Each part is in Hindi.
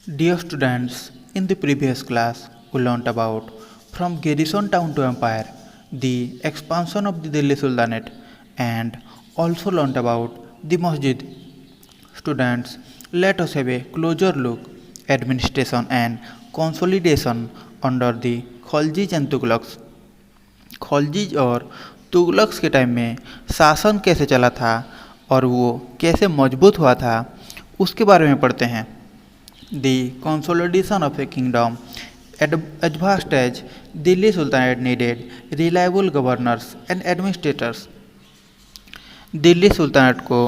Dear students, in the previous class, we learnt about from garrison town to empire, the expansion of the Delhi Sultanate, and also learnt about the masjid. Students, let us have a closer look administration and consolidation under the Khalji's and Tughlaqs. खलजीज और तुगलक्स के टाइम में शासन कैसे चला था और वो कैसे मजबूत हुआ था उसके बारे में पढ़ते हैं. The consolidation of a kingdom at vast as Delhi sultanate needed reliable governors and administrators. Delhi sultanate को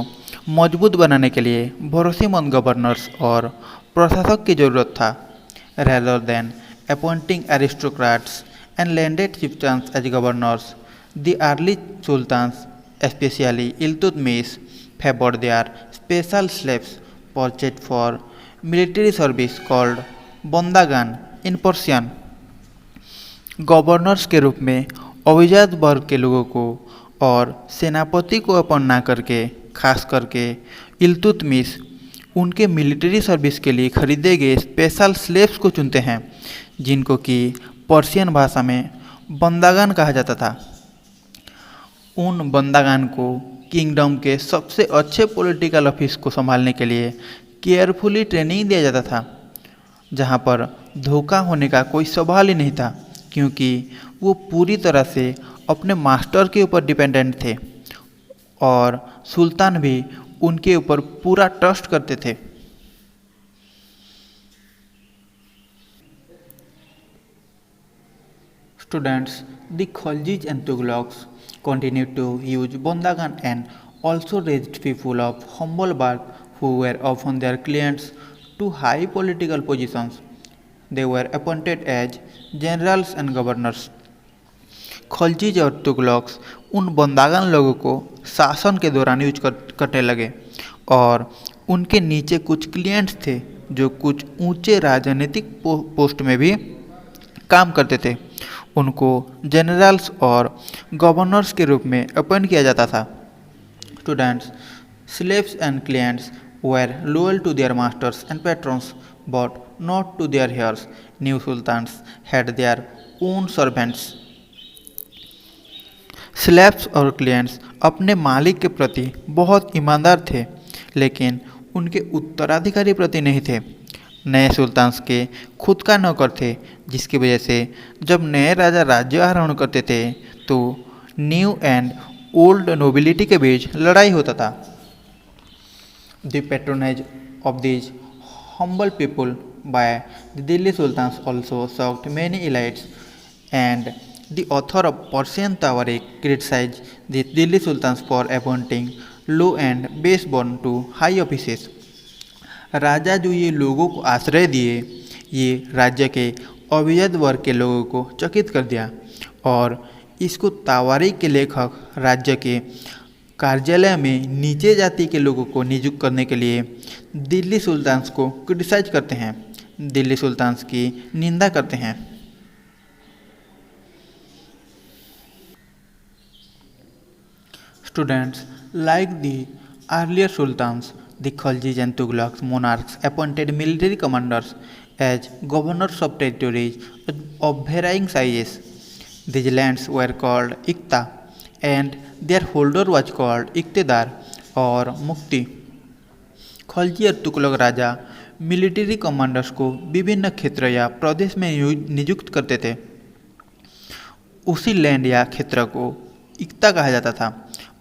मजबूत बनाने के लिए भरोसेमंद गवर्नर्स और प्रशासक की ज़रूरत था. Rather than appointing aristocrats and landed chieftains as governors, the early sultans, especially Iltutmish, favored their special slaves purchased for military service called bondagan in Persian. Governors के रूप में अभिजात वर्ग के लोगों को और सेनापति को अपॉइंट ना करके खास करके इल्तुतमिश उनके मिलिट्री सर्विस के लिए खरीदे गए स्पेशल स्लेव्स को चुनते हैं जिनको कि पर्शियन भाषा में बंदागान कहा जाता था. उन बंदागान को किंगडम के सबसे अच्छे पॉलिटिकल ऑफिस को संभालने के लिए केयरफुली ट्रेनिंग दिया जाता था जहां पर धोखा होने का कोई सवाल ही नहीं था क्योंकि वो पूरी तरह से अपने मास्टर के ऊपर डिपेंडेंट थे और सुल्तान भी उनके ऊपर पूरा ट्रस्ट करते थे. Students, the Khaljis and Tughlaqs continued to use bondagan and also raised people of humble birth who were often their clients to high political positions. They were appointed as generals and governors. खलजीज और तुगलक्स उन बंदागन लोगों को शासन के दौरान यूज करने लगे और उनके नीचे कुछ क्लियंट्स थे जो कुछ ऊंचे राजनीतिक पोस्ट में भी काम करते थे. उनको जनरल्स और गवर्नर्स के रूप में अपॉइंट किया जाता था. Students, slaves and clients were loyal to their masters and patrons but not to their heirs. New sultans had their own servants. Slaves और क्लियंट्स अपने मालिक के प्रति बहुत ईमानदार थे लेकिन उनके उत्तराधिकारी प्रति नहीं थे. नए सुल्तान्स के खुद का नौकर थे जिसकी वजह से जब नए राजा राज्य आरोहण करते थे तो न्यू एंड ओल्ड नोबिलिटी के बीच लड़ाई होता था. The patronage of this humble people by the Delhi sultans also shocked many elites and the author of Persian tawarikh criticise the Delhi sultans for appointing low and base born to high offices. राजा जो ये लोगों को आश्रय दिए ये राज्य के अभिजात वर्ग के लोगों को चकित कर दिया और इसको तावारीख के लेखक राज्य के कार्यालय में नीचे जाति के लोगों को नियुक्त करने के लिए दिल्ली सुल्तान्स को क्रिटिसाइज करते हैं, दिल्ली सुल्तान्स की निंदा करते हैं. Students, like the earlier sultans, the Khaljis and Tughlaq monarchs appointed military commanders as governors of territories of varying sizes. These lands were called Iqta and their holder was called Iqtidar और मुक्ति. खलजी और तुगलक राजा मिलिट्री कमांडर्स को विभिन्न क्षेत्र या प्रदेश में नियुक्त करते थे. उसी लैंड या क्षेत्र को इक्ता कहा जाता था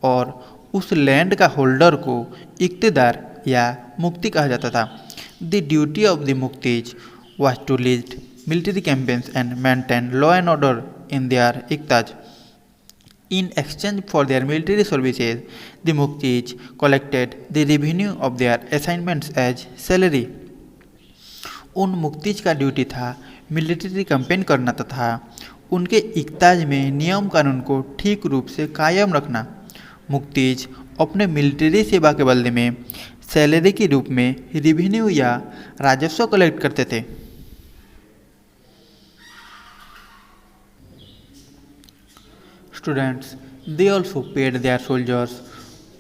और उस लैंड का होल्डर को इक्तदार या मुक्ति कहा जाता था. The duty of the muqtis was to lead military campaigns and maintain law and order in their iqtas. In exchange for their military services the muqtis collected the revenue of their assignments as salary. उन मुक्तिज का ड्यूटी था मिलिट्री कैंपेन करना तथा उनके इक्ताज में नियम कानून को ठीक रूप से कायम रखना. मुक्तिज अपने मिलिट्री सेवा के बदले में सैलरी के रूप में रेवेन्यू या राजस्व कलेक्ट करते थे. Students, they also paid their soldiers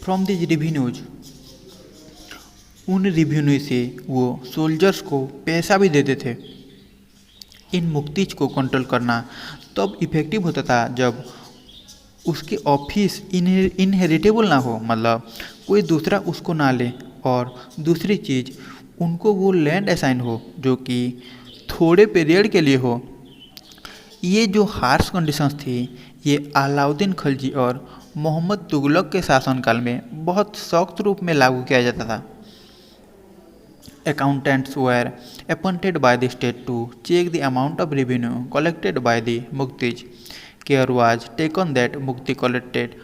from this revenues. उन रेवेन्यू से वो सोल्जर्स को पैसा भी देते थे। इन मुक्तिज को कंट्रोल करना तब इफेक्टिव होता था जब उसके ऑफिस इनहेरिटेबल ना हो, मतलब कोई दूसरा उसको ना ले, और दूसरी चीज़ उनको वो लैंड असाइन हो जो कि थोड़े पीरियड के लिए हो। ये जो हार्श कंडीशंस थी ये अलाउद्दीन खिलजी और मोहम्मद तुगलक के शासनकाल में बहुत सख्त रूप में लागू किया जाता था। Accountants were appointed by the state to check the amount of revenue collected by the Muktij. Care was taken that Mukti collected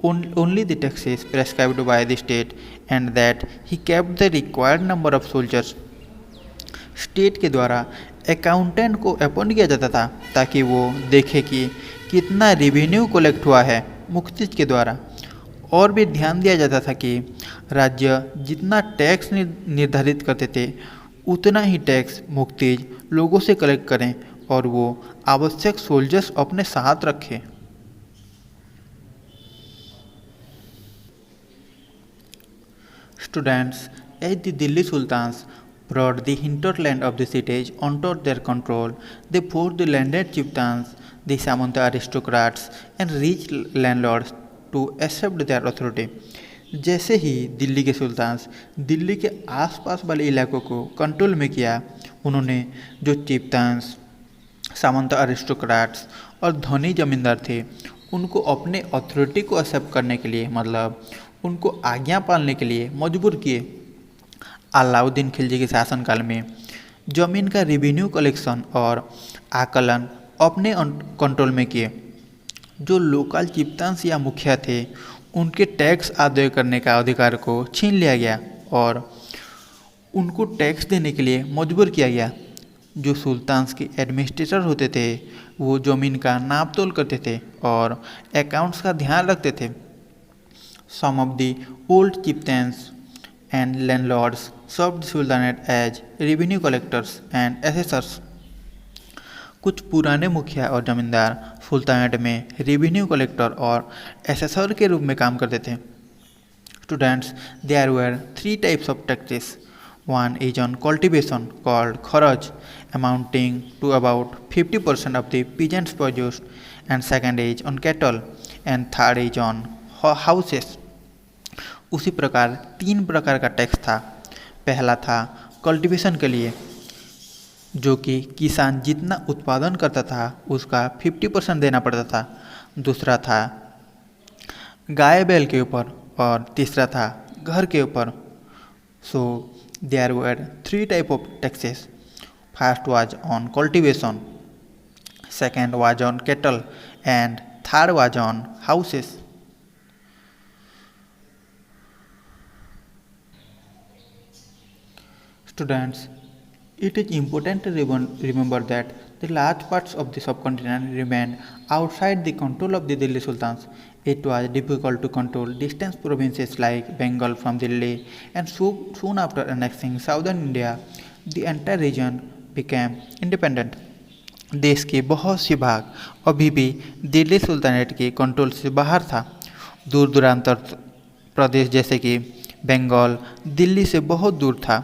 only the taxes prescribed by the state and that he kept the required number of soldiers. State के द्वारा अकाउंटेंट को अपॉइंट किया जाता था ताकि वो देखे कि कितना रेवेन्यू कलेक्ट हुआ है मुक्तिज के द्वारा, और भी ध्यान दिया जाता था कि राज्य जितना टैक्स निर्धारित करते थे उतना ही टैक्स मुक्तिज लोगों से कलेक्ट करें और वो आवश्यक सोल्जर्स अपने साथ रखें। Students, as the Delhi sultans brought the hinterland of the cities under their control, they forced the landed chieftains, the Samanta aristocrats and rich landlords to accept their authority. जैसे ही दिल्ली के सुल्तान्स दिल्ली के आसपास वाले इलाकों को कंट्रोल में किया, उन्होंने जो चिफ्तान्स, सामंत अरिस्टोक्रेट्स और धनी जमींदार थे उनको अपने अथॉरिटी को एक्सेप्ट करने के लिए, मतलब उनको आज्ञा पालने के लिए मजबूर किए। अलाउद्दीन खिलजी के शासनकाल में जमीन का रेवेन्यू कलेक्शन और आकलन अपने कंट्रोल में किए। जो लोकल चिफ्तान्स या मुखिया थे उनके टैक्स अदा करने का अधिकार को छीन लिया गया और उनको टैक्स देने के लिए मजबूर किया गया। जो सुल्तान्स के एडमिनिस्ट्रेटर होते थे वो ज़मीन का नाप तोल करते थे और अकाउंट्स का ध्यान रखते थे। Some of the old chieftains and landlords served the Sultanate as revenue collectors and assessors. कुछ पुराने मुखिया और जमींदार सुल्तानेट में रेवेन्यू कलेक्टर और एसेसर के रूप में काम करते थे। Students, there were 3 types of taxes. One is on cultivation called kharaj, amounting to about 50% of the peasants' produce, and second is on cattle, and third is on houses. उसी प्रकार 3 प्रकार का टैक्स था। पहला था कल्टीवेशन के लिए, जो कि किसान जितना उत्पादन करता था उसका 50% देना पड़ता था। दूसरा था गाय बैल के ऊपर और तीसरा था घर के ऊपर। So there were 3 type of taxes. First was on cultivation, second was on cattle and third was on houses. Students, it is important to remember that the large parts of the subcontinent remained outside the control of the Delhi Sultans. It was difficult to control distant provinces like Bengal from Delhi, and soon after annexing southern India, the entire region became independent. देश के बहुत से भाग अभी भी दिल्ली सुल्तानेट के कंट्रोल से बाहर था। दूर दूरांतर प्रदेश जैसे कि बंगाल दिल्ली से बहुत दूर था।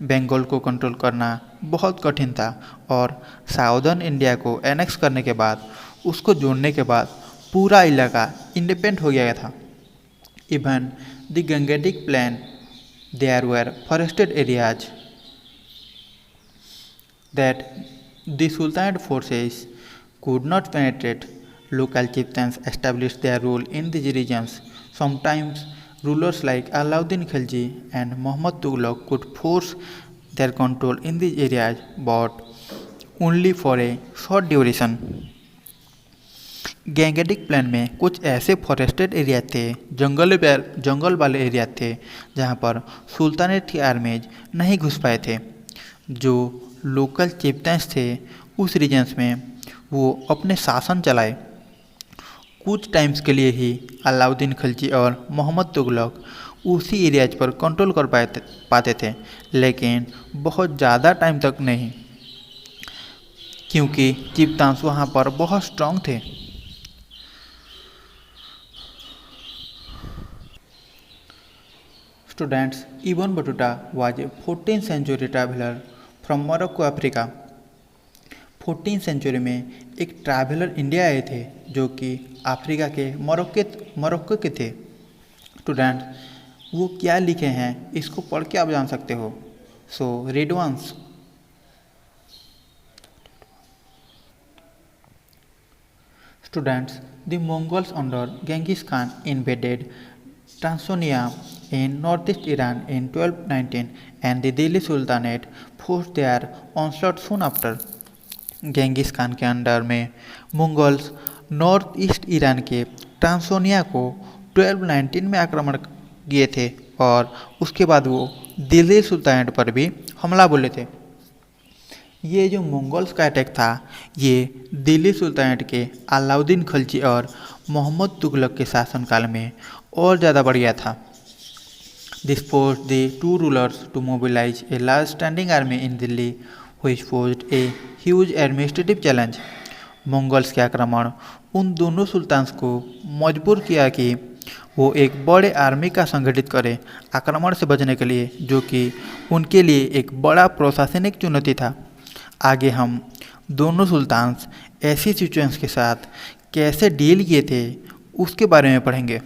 बंगाल को कंट्रोल करना बहुत कठिन था और साउदर्न इंडिया को एनेक्स करने के बाद, उसको जोड़ने के बाद पूरा इलाका इंडिपेंडेंट हो गया था। Even the Gangetic plain, there were forested areas that the sultanate forces could not penetrate. Local chieftains established their rule in these regions. Sometimes rulers like Alauddin Khilji and Muhammad Tughlaq could force their control in these areas, but only for a short duration. Gangetic plain में कुछ ऐसे फॉरेस्टेड एरिया थे, जंगल वाले एरिया थे जहाँ पर सुल्तानेट की आर्मीज नहीं घुस पाए थे। जो लोकल चिफ्टेंस थे उस रीजन्स में वो अपने शासन चलाए। कुछ टाइम्स के लिए ही अलाउद्दीन खिलजी और मोहम्मद तुगलक उसी एरियाज पर कंट्रोल कर पाते थे, लेकिन बहुत ज़्यादा टाइम तक नहीं, क्योंकि चिफ्तान्स वहाँ पर बहुत स्ट्रांग थे। Students, Ibn Battuta was a 14th century traveler from Morocco, Africa. 14th century में एक ट्रैवलर इंडिया आए थे जो कि अफ्रीका के मोरक्को के थे। स्टूडेंट, वो क्या लिखे हैं इसको पढ़ के आप जान सकते हो। So read once. Students, the Mongols under Genghis Khan invaded Tanzania in northeast Iran in 1219 and the Delhi Sultanate forced their onslaught soon after. Genghis Khan के अंडर में मंगोल्स नॉर्थ ईस्ट ईरान के ट्रांसोनिया को 1219 में आक्रमण किए थे और उसके बाद वो दिल्ली सुल्तानेट पर भी हमला बोले थे। ये जो मंगोल्स का अटैक था ये दिल्ली सुल्तानेट के अलाउद्दीन खिलजी और मोहम्मद तुगलक के शासनकाल में और ज़्यादा बढ़ गया था। This forced the two rulers to mobilise a large standing army in Delhi which posed a huge administrative challenge. Mongols के आक्रमण उन दोनों सुल्तान्स को मजबूर किया कि वो एक बड़े आर्मी का संगठित करें आक्रमण से बचने के लिए, जो कि उनके लिए एक बड़ा प्रशासनिक चुनौती था। आगे हम दोनों सुल्तान्स ऐसी सिचुएशंस के साथ कैसे डील किए थे उसके बारे में पढ़ेंगे।